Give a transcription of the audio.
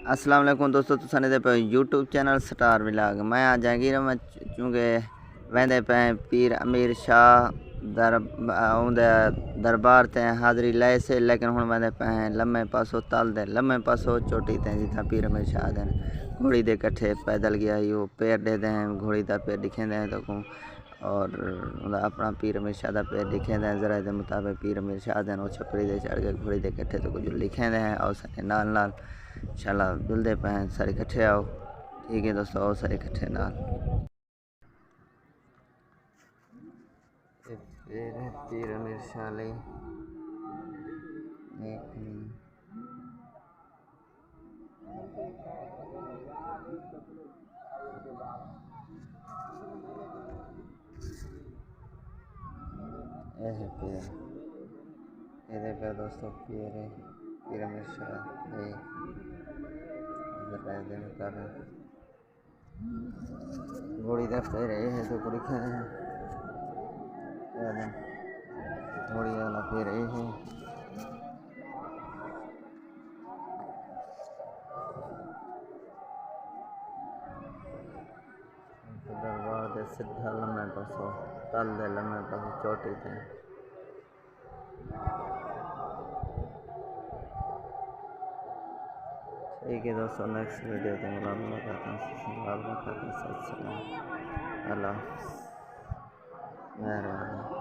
अस्सलाम वालेकुम दोस्तों, तुसां दे पे यूट्यूब चैनल स्टार व्लॉग। मैं आ जागीर में चूंकि वेंदे पे पीर अमीर शाह दरबार ते हाज़री लाए से, लेकिन हुण वेंदे पे लम्मे पासो तल दे लम्मे पासो चोटी ते जिथा पीर अमीर शाह देन घोड़ी दे कट्ठे पैदल गया यो पैर दे दें घोड़ी दा पैर दिखे दें तो और अपना पीर अमीर शाह दा पैर दिखे दें जरा दे मुताबिक पीर अमीर शाह देन वो छपड़ी दे चढ़ के घोड़ी दे कट्ठे तो कुछ लिखे दें और सारे नाल नाल इंशाल्लाह जुलदे पे सारे इकट्ठे आओ। ठीक है दोस्तों, आओ सारे इकट्ठे नाल पीर अमीर शाह लई पीर ये पे दोस्तों पीर अमीर शाह घोड़ी दफ्तर है तो लिखे हैं घोड़ी वाला फिर है दरबार दे सीधा लम्बे पासों तल दे लम्बे पासों चोटी थे। ठीक है दोस्तों, नेक्स्ट वीडियो में मुलाकात है। अल्लाह मेहरबानी।